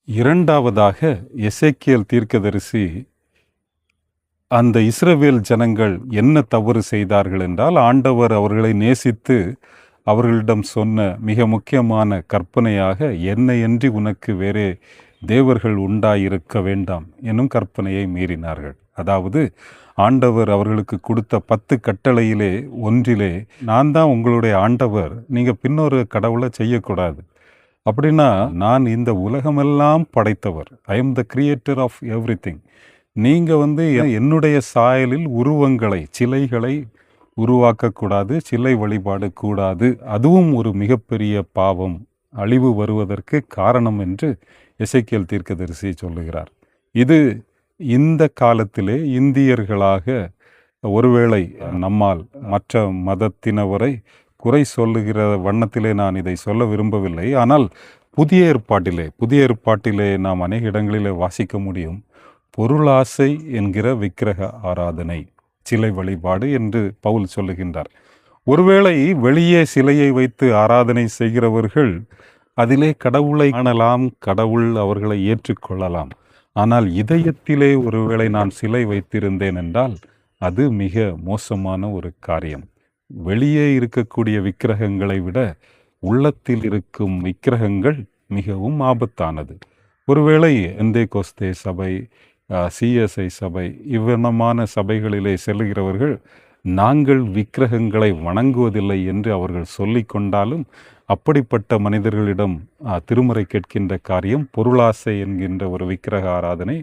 இரண்டாவதாக எசேக்கியேல் தீர்க்கதரிசி அந்த இஸ்ரவேல் ஜனங்கள் என்ன தவறு செய்தார்கள் என்றால், ஆண்டவர் அவர்களை நேசித்து அவர்களிடம் சொன்ன மிக முக்கியமான கற்பனையாக, என்னையன்றி உனக்கு வேறே தேவர்கள் உண்டாயிருக்க வேண்டாம் எனும் கற்பனையை மீறினார்கள். அதாவது ஆண்டவர் அவர்களுக்கு கொடுத்த 10 கட்டளையிலே ஒன்றிலே, நான் தான் உங்களுடைய ஆண்டவர், நீங்கள் பின்னொரு கடவுளை செய்யக்கூடாது. அப்படின்னா, நான் இந்த உலகமெல்லாம் படைத்தவர், I am the creator of everything. நீங்கள் என்னுடைய சாயலில் உருவங்களை, சிலைகளை உருவாக்கக்கூடாது, சிலை வழிபாடு கூடாது. அதுவும் ஒரு மிகப்பெரிய பாவம், அழிவு வருவதற்கு காரணம் என்று எசேக்கியேல் தீர்க்கதரிசி சொல்லுகிறார். இது இந்த காலத்திலே இந்தியர்களாக ஒருவேளை நம்மால் மற்ற மதத்தினவரை குறை சொல்லுகிற வண்ணத்திலே நான் இதை சொல்ல விரும்பவில்லை. ஆனால் புதிய ஏற்பாட்டிலே நாம் அநேக இடங்களிலே வாசிக்க முடியும். பொருளாசை என்கிற விக்கிரக ஆராதனை, சிலை வழிபாடு என்று பவுல் சொல்லுகின்றார். ஒருவேளை வெளியே சிலையை வைத்து ஆராதனை செய்கிறவர்கள் அதிலே கடவுளை காணலாம், கடவுள் அவர்களை ஏற்றுக்கொள்ளலாம். ஆனால் இதயத்திலே ஒருவேளை நான் சிலை வைத்திருந்தேன் என்றால் அது மிக மோசமான ஒரு காரியம். வெளியே இருக்கக்கூடிய விக்கிரகங்களை விட உள்ளத்தில் இருக்கும் விக்கிரகங்கள் மிகவும் ஆபத்தானது. ஒருவேளை பெந்தேகோஸ்தே சபை, சிஎஸ்ஐ சபை, இவ்வனமான சபைகளிலே செல்லுகிறவர்கள் நாங்கள் விக்கிரகங்களை வணங்குவதில்லை என்று அவர்கள் சொல்லி கொண்டாலும், அப்படிப்பட்ட மனிதர்களிடம் திருமுறை கேட்கின்ற காரியம், பொருளாசை என்கின்ற ஒரு விக்கிரக ஆராதனை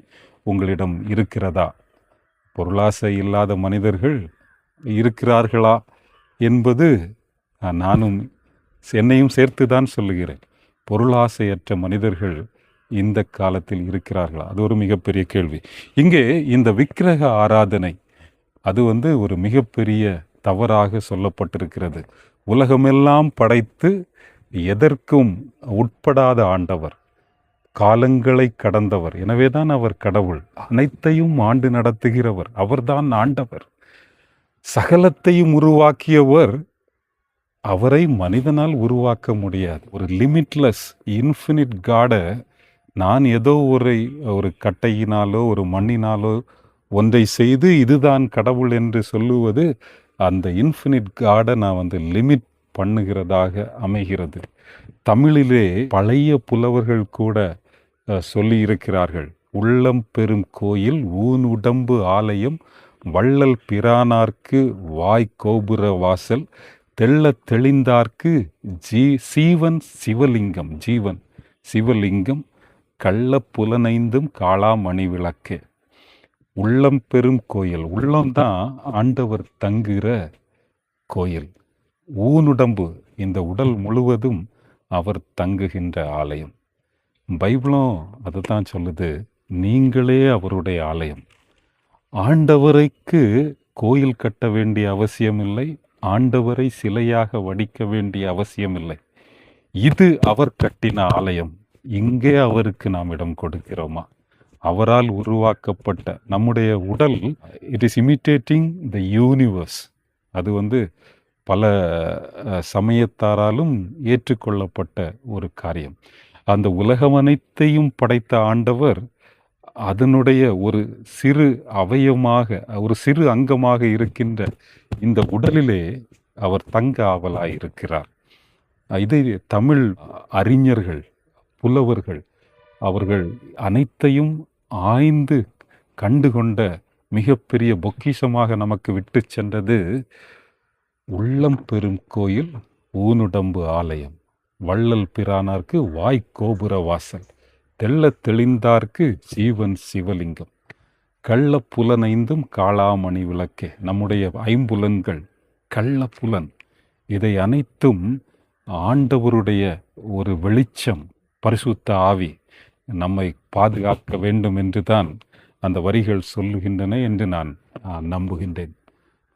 உங்களிடம் இருக்கிறதா? பொருளாசை இல்லாத மனிதர்கள் இருக்கிறார்களா என்பது நானும் என்னையும் சேர்த்து தான் சொல்லுகிறேன். பொருளாசையற்ற மனிதர்கள் இந்த காலத்தில் இருக்கிறார்களா? அது ஒரு மிகப்பெரிய கேள்வி. இங்கே இந்த விக்கிரக ஆராதனை அது ஒரு மிகப்பெரிய தவறாக சொல்லப்பட்டிருக்கிறது. உலகமெல்லாம் படைத்து எதற்கும் உட்படாத ஆண்டவர், காலங்களை கடந்தவர், எனவேதான் அவர் கடவுள். அனைத்தையும் ஆண்டு நடத்துகிறவர், அவர்தான் ஆண்டவர். சகலத்தையும் உருவாக்கியவர், அவரை மனிதனால் உருவாக்க முடியாது. ஒரு லிமிட்லெஸ் இன்ஃபினிட் காடை நான் ஏதோ ஒரு கட்டையினாலோ ஒரு மண்ணினாலோ ஒன்றை செய்து இதுதான் கடவுள் என்று சொல்லுவது, அந்த இன்ஃபினிட் காடை நான் லிமிட் பண்ணுகிறதாக அமைகிறது. தமிழிலே பழைய புலவர்கள் கூட சொல்லி இருக்கிறார்கள், உள்ளம் பெரும் கோயில் ஊனுடம்பு ஆலயம், வள்ளல் பிரானார்க்கு வாய் கோபுர வாசல், தெள்ள தெளிந்தார்க்கு சீவன் சிவலிங்கம், ஜீவன் சிவலிங்கம், கள்ள புலனைந்தும் காளாமணி விளக்கே. உள்ளம் பெரும் கோயில், உள்ளம்தான் ஆண்டவர் தங்குகிற கோயில். ஊனுடம்பு, இந்த உடல் முழுவதும் அவர் தங்குகின்ற ஆலயம். பைபிளும் அதுதான் சொல்லுது, நீங்களே அவருடைய ஆலயம். ஆண்டவரைக்கு கோயில் கட்ட வேண்டிய அவசியமில்லை, ஆண்டவரை சிலையாக வடிக்க வேண்டிய அவசியமில்லை. இது அவர் கட்டின ஆலயம். இங்கே அவருக்கு நாம் இடம் கொடுக்கிறோமா? அவரால் உருவாக்கப்பட்ட நம்முடைய உடல், it is imitating the universe. அது பல சமயத்தாராலும் ஏற்றுக்கொள்ளப்பட்ட ஒரு காரியம். அந்த உலகம் அனைத்தையும் படைத்த ஆண்டவர் அதனுடைய ஒரு சிறு அவயமாக, ஒரு சிறு அங்கமாக இருக்கின்ற இந்த உடலிலே அவர் தங்க ஆவலாயிருக்கிறார். இதை தமிழ் அறிஞர்கள், புலவர்கள், அவர்கள் அனைத்தையும் ஆய்ந்து கண்டுகொண்ட மிகப்பெரிய பொக்கிஷமாக நமக்கு விட்டு சென்றது, உள்ளம் பெரும் கோயில் ஊனுடம்பு ஆலயம், வள்ளல் பிரானார்க்கு வாய் கோபுர வாசல், தெள்ள தெளிந்தார்க்கு ஜீவன் சிவலிங்கம், கள்ள புலனைந்தும் காளாமணி விளக்கே. நம்முடைய ஐம்புலன்கள், கள்ள புலன், இதை அனைத்தும் ஆண்டவருடைய ஒரு வெளிச்சம், பரிசுத்த ஆவி நம்மை பாதுகாக்க வேண்டும் என்று தான் அந்த வரிகள் சொல்லுகின்றன என்று நான் நம்புகின்றேன்.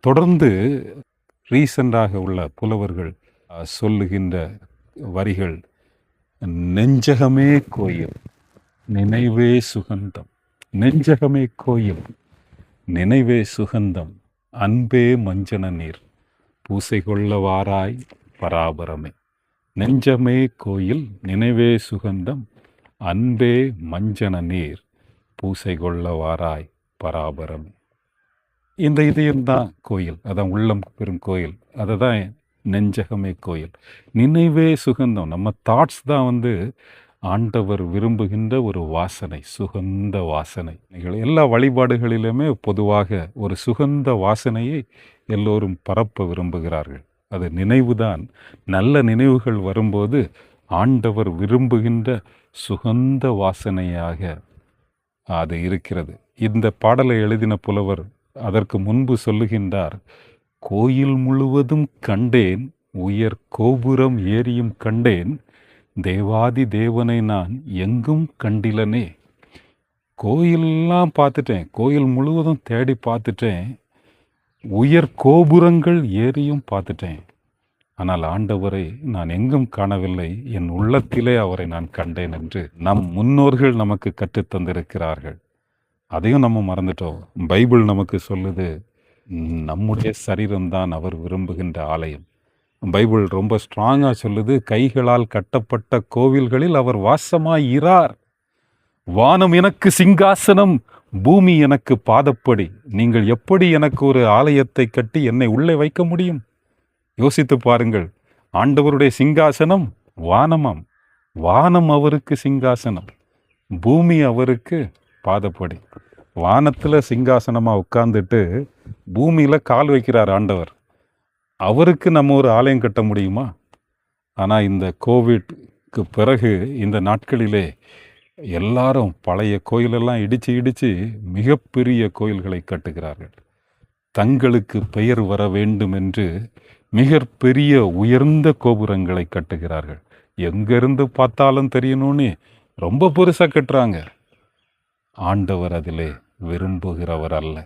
தொடர்ந்து ரீசெண்டாக உள்ள புலவர்கள் சொல்லுகின்ற வரிகள், நெஞ்சகமே கோயில் நினைவே சுகந்தம், நெஞ்சகமே கோயில் நினைவே சுகந்தம், அன்பே மஞ்சன நீர் பூசை கொள்ள வாராய் பராபரமே. நெஞ்சமே கோயில் நினைவே சுகந்தம், அன்பே மஞ்சன நீர் பூசை கொள்ள வாராய் பராபரமே. இந்த இதயம்தான் கோயில், அதான் உள்ளம் பெரும் கோயில், அதை தான் நெஞ்சகமே கோயில். நினைவே சுகந்தம். நம்ம தாட்ஸ் தான் ஆண்டவர் விரும்புகின்ற ஒரு வாசனை, சுகந்த வாசனை. எல்லா வழிபாடுகளிலுமே பொதுவாக ஒரு சுகந்த வாசனையை எல்லோரும் பரப்ப விரும்புகிறார்கள். அது நினைவுதான். நல்ல நினைவுகள் வரும்போது ஆண்டவர் விரும்புகின்ற சுகந்த வாசனையாக அது இருக்கிறது. இந்த பாடலை எழுதின புலவர் அதற்கு முன்பு சொல்லுகின்றார், கோயில் முழுவதும் கண்டேன், உயர் கோபுரம் ஏறியும் கண்டேன், தேவாதி தேவனை நான் எங்கும் கண்டிலனே. கோயிலெல்லாம் பார்த்துட்டேன், கோயில் முழுவதும் தேடி பார்த்துட்டேன், உயர் கோபுரங்கள் ஏறியும் பார்த்துட்டேன், ஆனால் ஆண்டவரை நான் எங்கும் காணவில்லை, என் உள்ளத்திலே அவரை நான் கண்டேன் என்று நம் முன்னோர்கள் நமக்கு கற்றுத்தந்திருக்கிறார்கள். அதையும் நம்ம மறந்துட்டோம். பைபிள் நமக்கு சொல்லுது, நம்முடைய சரீரம்தான் அவர் விரும்புகின்ற ஆலயம். பைபிள் ரொம்ப ஸ்ட்ராங்காக சொல்லுது, கைகளால் கட்டப்பட்ட கோவில்களில் அவர் வாசமாயிரார். வானம் எனக்கு சிங்காசனம், பூமி எனக்கு பாதப்படி. நீங்கள் எப்படி எனக்கு ஒரு ஆலயத்தை கட்டி என்னை உள்ளே வைக்க முடியும்? யோசித்து பாருங்கள். ஆண்டவருடைய சிங்காசனம் வானமாம். வானம் அவருக்கு சிங்காசனம், பூமி அவருக்கு பாதப்படி. வானத்தில் சிங்காசனமாக உட்கார்ந்துட்டு பூமியில் கால் வைக்கிறார் ஆண்டவர். அவருக்கு நம்ம ஒரு ஆலயம் கட்ட முடியுமா? ஆனால் இந்த கோவிட்க்கு பிறகு இந்த நாட்களிலே எல்லாரும் பழைய கோயிலெல்லாம் இடித்து மிகப்பெரிய கோயில்களை கட்டுகிறார்கள். தங்களுக்கு பெயர் வர வேண்டும் என்று மிகப்பெரிய உயர்ந்த கோபுரங்களை கட்டுகிறார்கள். எங்கிருந்து பார்த்தாலும் தெரியணும்னு ரொம்ப பெருசாக கட்டுறாங்க. ஆண்டவர் அதிலே விரும்புகிறவர் அல்ல.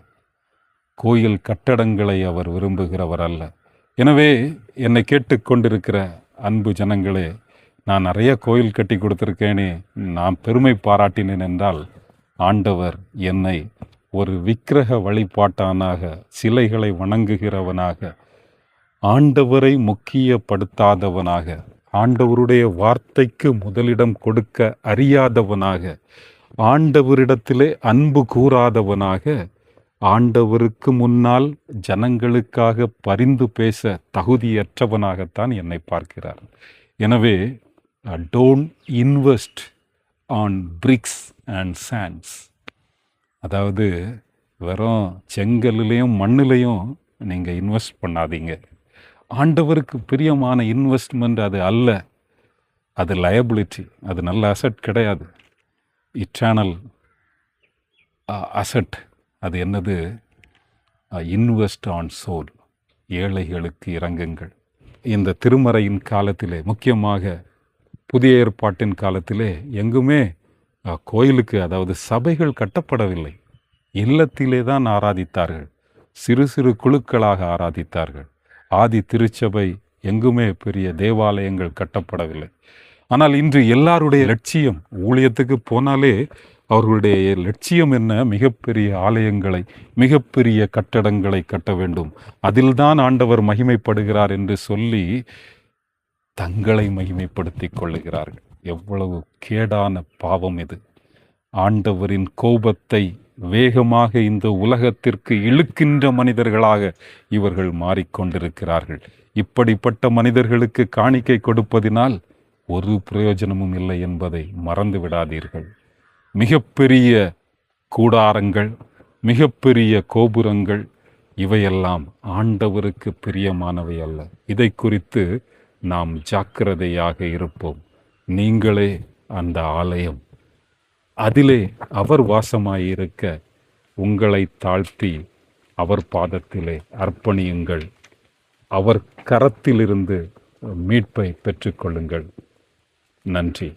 கோயில் கட்டடங்களை அவர் விரும்புகிறவர் அல்ல. எனவே என்னை கேட்டுக்கொண்டிருக்கிற அன்பு ஜனங்களே, நான் நிறைய கோயில் கட்டி கொடுத்துருக்கேனே, நான் பெருமை பாராட்டினேன் என்றால், ஆண்டவர் என்னை ஒரு விக்கிரக வழிபாட்டானாக, சிலைகளை வணங்குகிறவனாக, ஆண்டவரை முக்கியப்படுத்தாதவனாக, ஆண்டவருடைய வார்த்தைக்கு முதலிடம் கொடுக்க அறியாதவனாக, ஆண்டவரிடத்திலே அன்பு கூறாதவனாக, ஆண்டவருக்கு முன்னால் ஜனங்களுக்காக பரிந்து பேச தகுதியற்றவனாகத்தான் என்னை பார்க்கிறார். எனவே don't invest on BRICS and sands. அதாவது வெறும் செங்கல்லையும் மண்ணிலையும் நீங்கள் இன்வெஸ்ட் பண்ணாதீங்க. ஆண்டவருக்கு பிரியமான இன்வெஸ்ட்மெண்ட் அது அல்ல. அது லயபிலிட்டி, அது நல்ல அசட் கிடையாது. இட்டர்னல் அசட் அது என்னது? Invest on soul. ஏழைகளுக்கு இறங்குங்கள். இந்த திருமறையின் காலத்திலே, முக்கியமாக புதிய ஏற்பாட்டின் காலத்திலே எங்குமே கோயிலுக்கு, அதாவது சபைகள் கட்டப்படவில்லை. இல்லத்திலே தான் ஆராதித்தார்கள். சிறு சிறு குழுக்களாக ஆராதித்தார்கள். ஆதி திருச்சபை எங்குமே பெரிய தேவாலயங்கள் கட்டப்படவில்லை. ஆனால் இன்று எல்லாருடைய லட்சியம், ஊழியத்துக்கு போனாலே அவர்களுடைய லட்சியம் என்ன? மிகப்பெரிய ஆலயங்களை, மிகப்பெரிய கட்டடங்களை கட்ட வேண்டும், அதில்தான் ஆண்டவர் மகிமைப்படுகிறார் என்று சொல்லி தங்களை மகிமைப்படுத்தி கொள்ளுகிறார்கள். எவ்வளவு கேடான பாவம் இது! ஆண்டவரின் கோபத்தை வேகமாக இந்த உலகத்திற்கு இழுக்கின்ற மனிதர்களாக இவர்கள் மாறிக்கொண்டிருக்கிறார்கள். இப்படிப்பட்ட மனிதர்களுக்கு காணிக்கை கொடுப்பதினால் ஒரு பிரயோஜனமும் இல்லை என்பதை மறந்து விடாதீர்கள். மிகப்பெரிய கூடாரங்கள், மிகப்பெரிய கோபுரங்கள், இவையெல்லாம் ஆண்டவருக்கு பிரியமானவை அல்ல. இதை குறித்து நாம் ஜாக்கிரதையாக இருப்போம். நீங்களே அந்த ஆலயம். அதிலே அவர் வாசமாயிருக்க உங்களை தாழ்த்தி அவர் பாதத்திலே அர்ப்பணியுங்கள். அவர் கரத்திலிருந்து மீட்பை பெற்றுக்கொள்ளுங்கள். நன்றி.